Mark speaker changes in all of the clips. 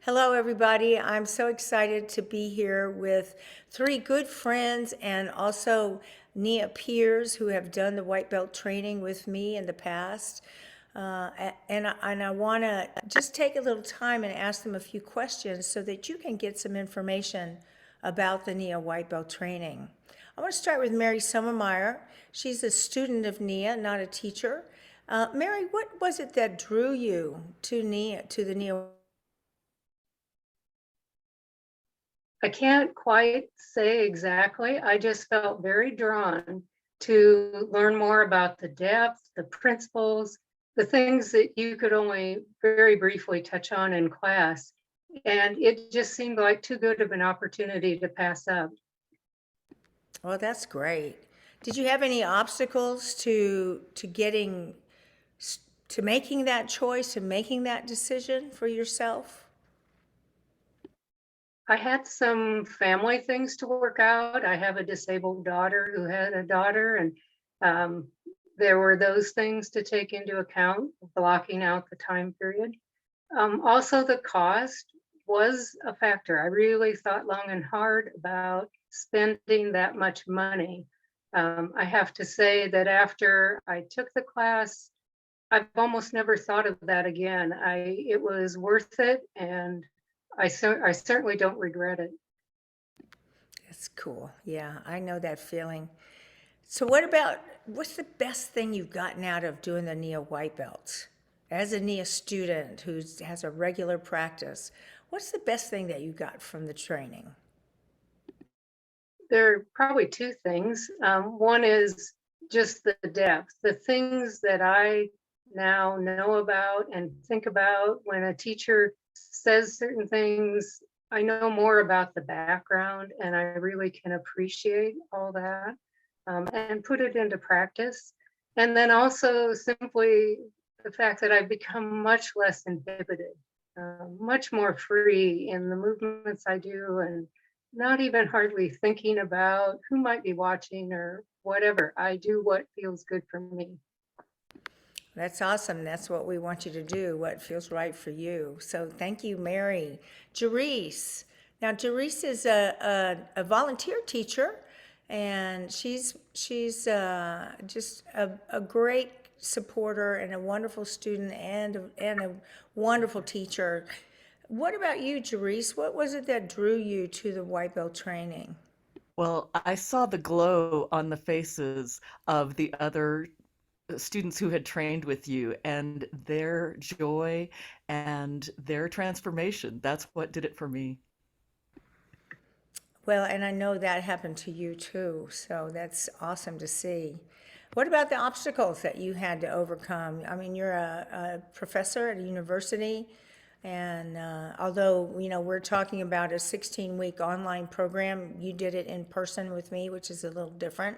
Speaker 1: Hello, everybody. I'm so excited to be here with three good friends and also Nia peers who have done the white belt training with me in the past. And I want to just take a little time and ask them a few questions so that you can get some information about the Nia White Belt training. I want to start with Mary Sommermeyer. She's a student of Nia, not a teacher. Mary, what was it that drew you to the Nia?
Speaker 2: I can't quite say exactly. I just felt very drawn to learn more about the depth, the principles, the things that you could only very briefly touch on in class. And it just seemed like too good of an opportunity to pass up.
Speaker 1: Well, that's great. Did you have any obstacles to getting to making that choice and making that decision for yourself?
Speaker 2: I had some family things to work out. I have a disabled daughter who had a daughter, and um, there were those things to take into account, blocking out the time period. Also, the cost was a factor. I really thought long and hard about spending that much money. I have to say that after I took the class, I've almost never thought of that again. It was worth it, and I certainly don't regret it.
Speaker 1: That's cool. Yeah, I know that feeling. So what's the best thing you've gotten out of doing the Nia White Belt? As a Nia student who has a regular practice, what's the best thing that you got from the training?
Speaker 2: There are probably two things. One is just the depth, the things that I now know about and think about when a teacher says certain things. I know more about the background and I really can appreciate all that and put it into practice. And then also simply the fact that I've become much less inhibited, much more free in the movements I do and not even hardly thinking about who might be watching or whatever. I do what feels good for me.
Speaker 1: That's awesome. That's what we want you to do, what feels right for you. So thank you, Mary. Jerice. Now, Jerice is a volunteer teacher, and she's just a great supporter and a wonderful student and a wonderful teacher. What about you, Jerice? What was it that drew you to the white belt training?
Speaker 3: Well, I saw the glow on the faces of the other students who had trained with you and their joy and their transformation. That's what did it for me.
Speaker 1: Well, and I know that happened to you too, so that's awesome to see. What about the obstacles that you had to overcome? I mean, you're a professor at a university, and although, we're talking about a 16-week online program, you did it in person with me, which is a little different.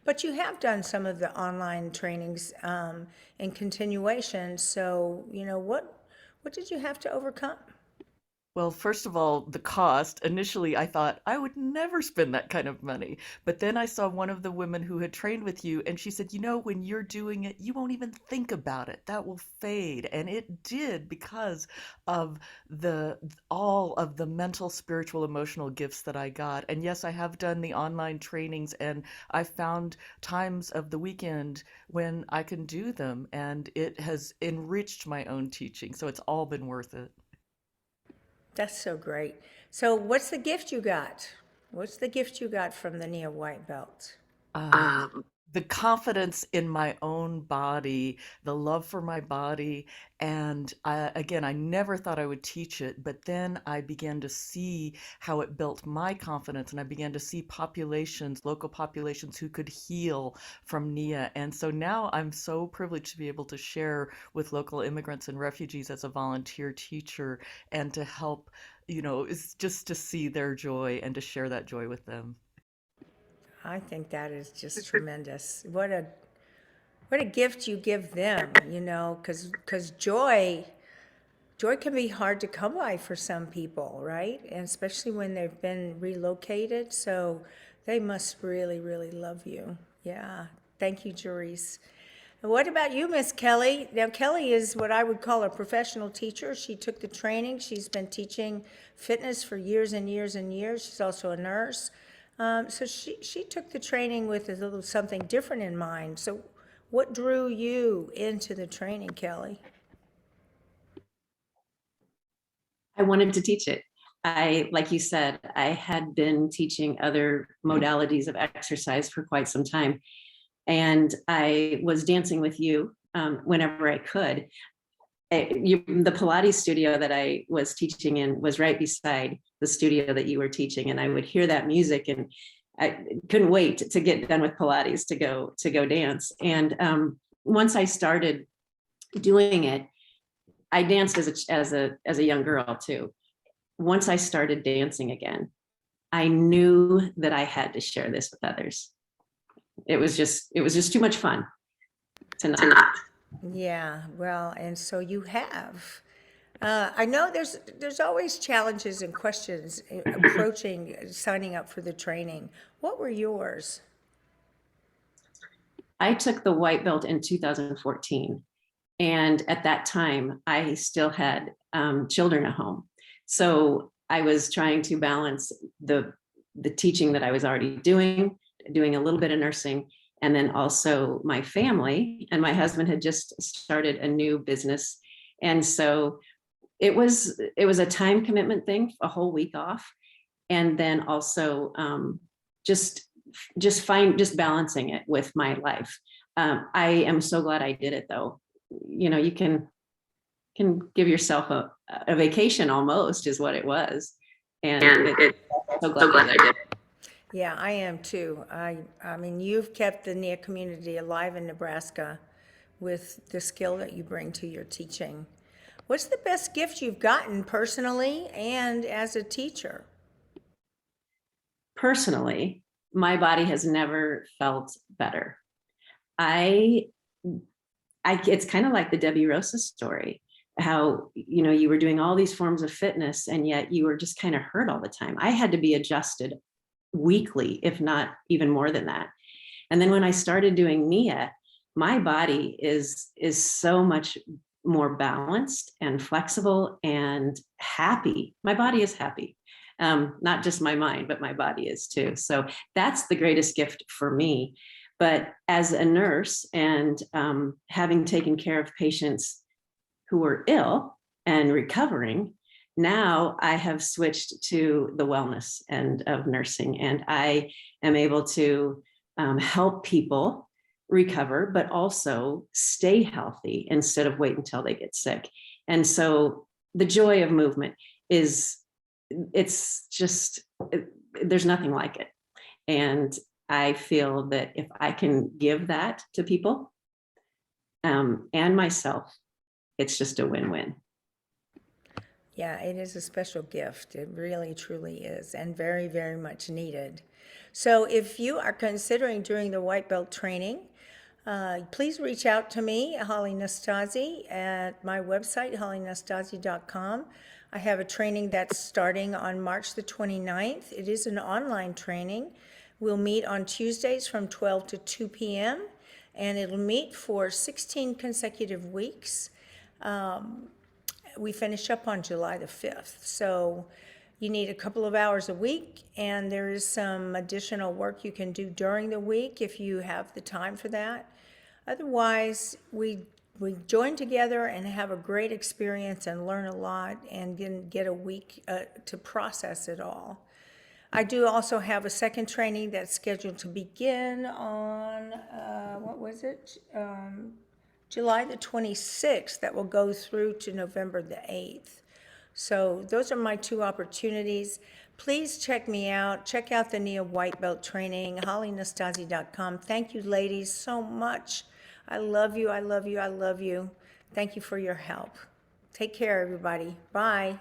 Speaker 1: But you have done some of the online trainings in continuation, so, what did you have to overcome?
Speaker 3: Well, first of all, the cost. Initially, I thought I would never spend that kind of money. But then I saw one of the women who had trained with you, and she said, when you're doing it, you won't even think about it. That will fade. And it did because of the all of the mental, spiritual, emotional gifts that I got. And yes, I have done the online trainings, and I found times of the weekend when I can do them, and it has enriched my own teaching. So it's all been worth it.
Speaker 1: That's so great. So, what's the gift you got? What's the gift you got from the Nia White Belt?
Speaker 3: Uh, the confidence in my own body, the love for my body. And again, I never thought I would teach it, but then I began to see how it built my confidence. And I began to see populations, local populations who could heal from Nia. And so now I'm so privileged to be able to share with local immigrants and refugees as a volunteer teacher and to help, it's just to see their joy and to share that joy with them.
Speaker 1: I think that is just tremendous. What a gift you give them, because joy can be hard to come by for some people, right? And especially when they've been relocated, so they must really, really love you. Yeah. Thank you, Jerice. What about you, Miss Kelly? Now, Kelly is what I would call a professional teacher. She took the training. She's been teaching fitness for years and years and years. She's also a nurse. So she took the training with a little something different in mind. So what drew you into the training, Kelly?
Speaker 4: I wanted to teach it. Like you said, I had been teaching other modalities of exercise for quite some time. And I was dancing with you whenever I could. The Pilates studio that I was teaching in was right beside the studio that you were teaching. And I would hear that music and I couldn't wait to get done with Pilates to go dance. And once I started doing it, I danced as a young girl too. Once I started dancing again, I knew that I had to share this with others. It was just too much fun to not.
Speaker 1: Yeah, well, and so you have. I know there's always challenges and questions approaching signing up for the training. What were yours?
Speaker 4: I took the white belt in 2014. And at that time, I still had children at home. So I was trying to balance the teaching that I was already doing a little bit of nursing, and then also my family. And my husband had just started a new business. And so it was a time commitment thing, a whole week off. And then also just balancing it with my life. I am so glad I did it though. You know, you can give yourself a vacation almost is what it was. And so glad I did it.
Speaker 1: Yeah, I am too. I mean, you've kept the Nia community alive in Nebraska with the skill that you bring to your teaching. What's the best gift you've gotten personally and as a teacher?
Speaker 4: Personally, my body has never felt better. It's kind of like the Debbie Rosa story, how, you know, you were doing all these forms of fitness and yet you were just kind of hurt all the time. I had to be adjusted weekly, if not even more than that. And then when I started doing Nia, my body is so much more balanced and flexible and happy. My body is happy. Not just my mind, but my body is too. So that's the greatest gift for me. But as a nurse and having taken care of patients who were ill and recovering, now I have switched to the wellness end of nursing, and I am able to help people recover, but also stay healthy instead of wait until they get sick. And so the joy of movement there's nothing like it. And I feel that if I can give that to people and myself, it's just a win-win.
Speaker 1: Yeah, it is a special gift. It really, truly is, and very, very much needed. So if you are considering doing the white belt training, please reach out to me, Holly Nastasi, at my website, hollynastasi.com. I have a training that's starting on March the 29th. It is an online training. We'll meet on Tuesdays from 12 to 2 p.m., and it'll meet for 16 consecutive weeks. We finish up on July the 5th. So you need a couple of hours a week, and there is some additional work you can do during the week if you have the time for that. Otherwise, we join together and have a great experience and learn a lot and then get a week to process it all. I do also have a second training that's scheduled to begin on, July the 26th, that will go through to November the 8th. So those are my two opportunities. Please check me out. Check out the Nia White Belt training, hollynastasi.com. Thank you, ladies, so much. I love you, I love you, I love you. Thank you for your help. Take care, everybody. Bye.